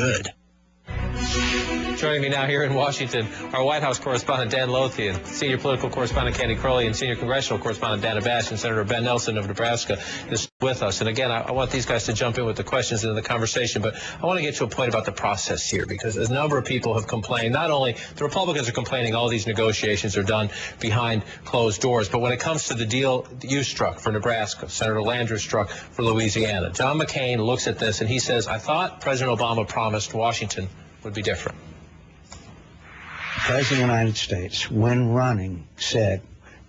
good. Joining me now here in Washington, our White House correspondent Dan Lothian, senior political correspondent Candy Crowley, and senior congressional correspondent Dana Bash, and Senator Ben Nelson of Nebraska is with us. And again, I want these guys to jump in with the questions and the conversation, but I want to get to a point about the process here, because a number of people have complained. Not only the Republicans are complaining all these negotiations are done behind closed doors, but when it comes to the deal you struck for Nebraska, Senator Landrieu struck for Louisiana, John McCain looks at this and he says, I thought President Obama promised Washington would be different. The President of the United States, when running, said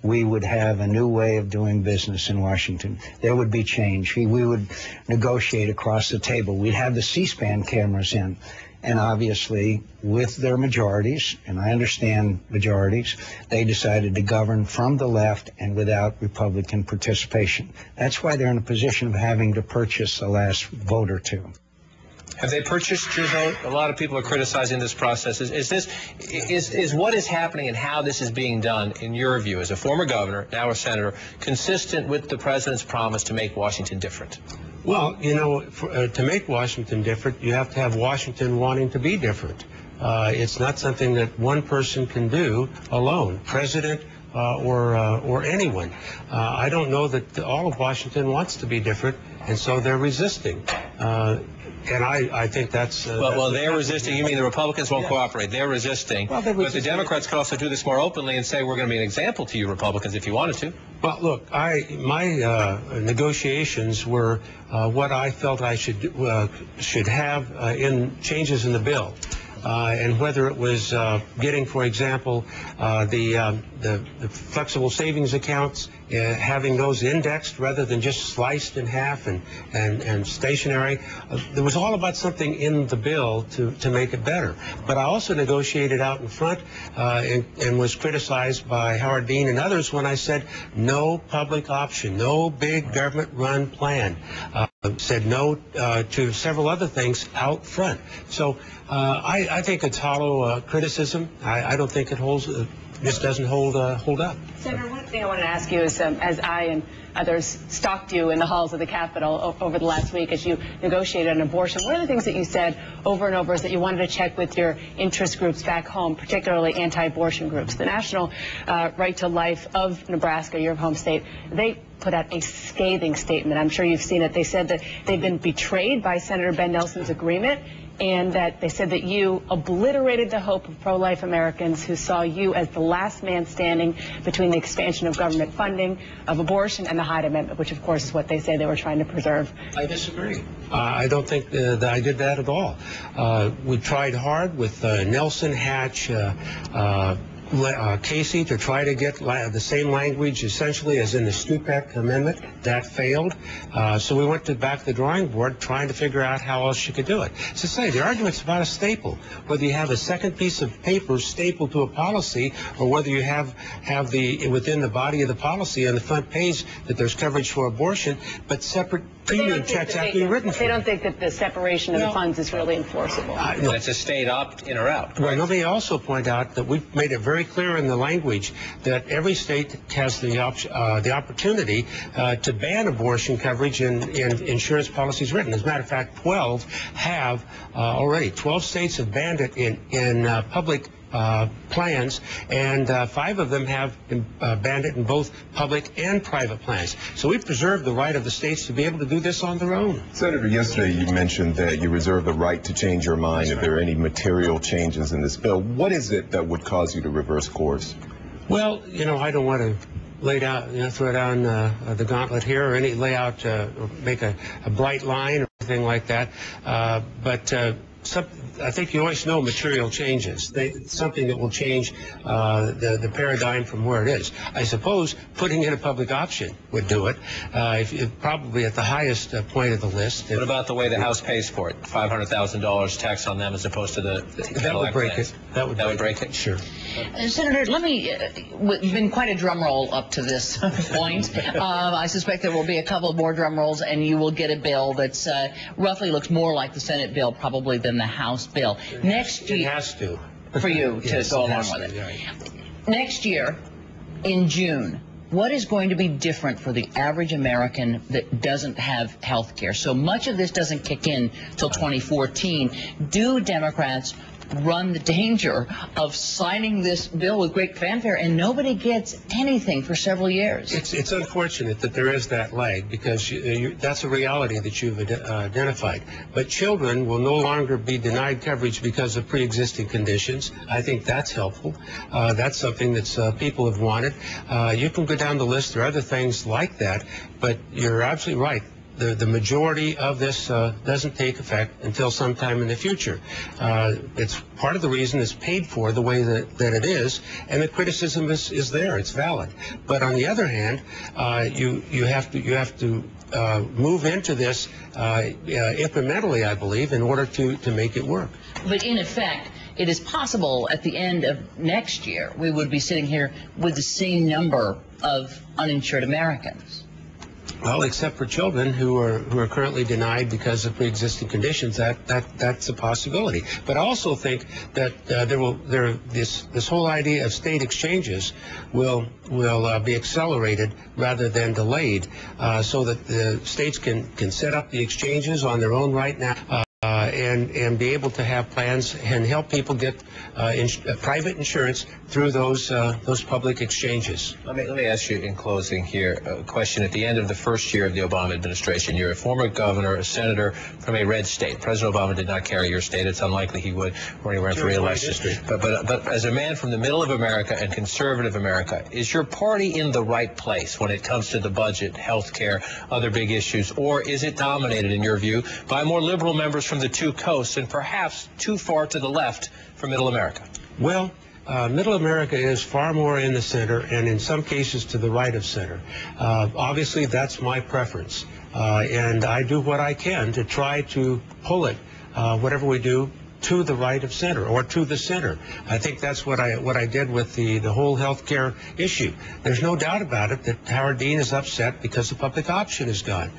we would have a new way of doing business in Washington. There would be change. We would negotiate across the table. We'd have the C-SPAN cameras in. And obviously, with their majorities, and I understand majorities, they decided to govern from the left and without Republican participation. That's why they're in a position of having to purchase the last vote or two. Have they purchased your vote? A lot of people are criticizing this process. Is what is happening and how this is being done, in your view, as a former governor, now a senator, consistent with the president's promise to make Washington different? Well, you know, to make Washington different, you have to have Washington wanting to be different. It's not something that one person can do alone, president or anyone. I don't know that all of Washington wants to be different, and so they're resisting. And I think that's... well, they're resisting. You mean the Republicans won't cooperate. They're resisting. Well, but the Democrats could also do this more openly and say, we're going to be an example to you Republicans if you wanted to. Well, look, my negotiations were what I felt I should have in changes in the bill. And whether it was getting, for example, the flexible savings accounts, having those indexed rather than just sliced in half and stationary. There was all about something in the bill to make it better. But I also negotiated out in front and was criticized by Howard Dean and others when I said no public option, no big government-run plan. Said no to several other things out front. So I think it's hollow criticism. I don't think it holds. This doesn't hold up. Senator, one thing I wanted to ask you is, as I and others stalked you in the halls of the Capitol over the last week as you negotiated an abortion, one of the things that you said over and over is that you wanted to check with your interest groups back home, particularly anti-abortion groups. The National Right to Life of Nebraska, your home state, they put out a scathing statement. I'm sure you've seen it. They said that they've been betrayed by Senator Ben Nelson's agreement, and that they said that you obliterated the hope of pro-life Americans who saw you as the last man standing between the expansion of government funding of abortion and the Hyde Amendment, which of course is what they say they were trying to preserve. I disagree. I don't think that I did that at all. We tried hard with Nelson, Hatch, Casey to try to get the same language essentially as in the Stupak Amendment. That failed. So we went back to the drawing board trying to figure out how else you could do it. As I say, the argument's about a staple. Whether you have a second piece of paper stapled to a policy or whether you have within the body of the policy on the front page that there's coverage for abortion, but separate premium checks have to be written for. They don't think that the separation of the funds is really enforceable. No. It's a state opt-in or out. Right. Let me also point out that we've made it very clear in the language that every state has the opportunity to ban abortion coverage in insurance policies written. As a matter of fact, 12 have already. 12 states have banned it in public plans, and 5 of them have banned it in both public and private plans. So we've preserved the right of the states to be able to do this on their own. Senator, yesterday you mentioned that you reserve the right to change your mind if there are any material changes in this bill. What is it that would cause you to reverse course? Well, you know, I don't want to lay down, throw down the gauntlet here or lay out or make a bright line or anything like that. But I think you always know material changes. Something that will change the paradigm from where it is. I suppose putting in a public option would do it, probably at the highest point of the list. What about the way the House pays for it? $500,000 tax on them as opposed to the that would break it. That would break it. Sure. Senator, let me. It's been quite a drum roll up to this point. I suspect there will be a couple more drum rolls, and you will get a bill that's roughly looks more like the Senate bill, probably, than the House bill. Next year, it has to. For you to yes, go along with it. Right. Next year, in June, what is going to be different for the average American that doesn't have health care? So much of this doesn't kick in till 2014. Do Democrats run the danger of signing this bill with great fanfare and nobody gets anything for several years? It's unfortunate that there is that lag, because that's a reality that you've identified. But children will no longer be denied coverage because of pre-existing conditions. I think that's helpful. That's something that people have wanted. You can go down the list. There are other things like that, but you're absolutely right. The majority of this doesn't take effect until sometime in the future. It's part of the reason it's paid for the way that it is, and the criticism is there. It's valid. But on the other hand, you have to move into this incrementally, I believe, in order to make it work. But in effect, it is possible at the end of next year we would be sitting here with the same number of uninsured Americans. Well, except for children who are currently denied because of pre-existing conditions, that's a possibility. But I also think that this whole idea of state exchanges will be accelerated rather than delayed, so that the states can set up the exchanges on their own right now. And be able to have plans and help people get private insurance through those public exchanges. Let me ask you in closing here a question. At the end of the first year of the Obama administration, you're a former governor, a senator from a red state. President Obama did not carry your state. It's unlikely he would when he ran for re-election. But as a man from the middle of America and conservative America, is your party in the right place when it comes to the budget, health care, other big issues, or is it dominated, in your view, by more liberal members from the two coasts and perhaps too far to the left for middle America? Well, middle America is far more in the center, and in some cases to the right of center. Obviously, that's my preference, and I do what I can to try to pull it, whatever we do, to the right of center or to the center. I think that's what I did with the whole health care issue. There's no doubt about it that Howard Dean is upset because the public option is gone.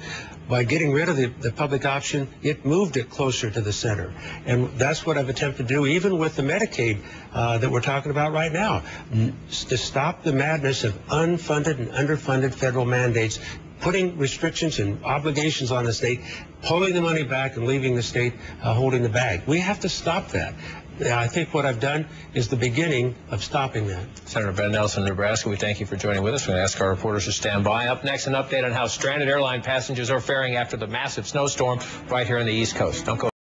By getting rid of the public option, it moved it closer to the center. And that's what I've attempted to do, even with the Medicaid that we're talking about right now, to stop the madness of unfunded and underfunded federal mandates, putting restrictions and obligations on the state, pulling the money back and leaving the state holding the bag. We have to stop that. I think what I've done is the beginning of stopping that. Senator Ben Nelson of Nebraska, we thank you for joining with us. We're going to ask our reporters to stand by. Up next, an update on how stranded airline passengers are faring after the massive snowstorm right here on the East Coast. Don't go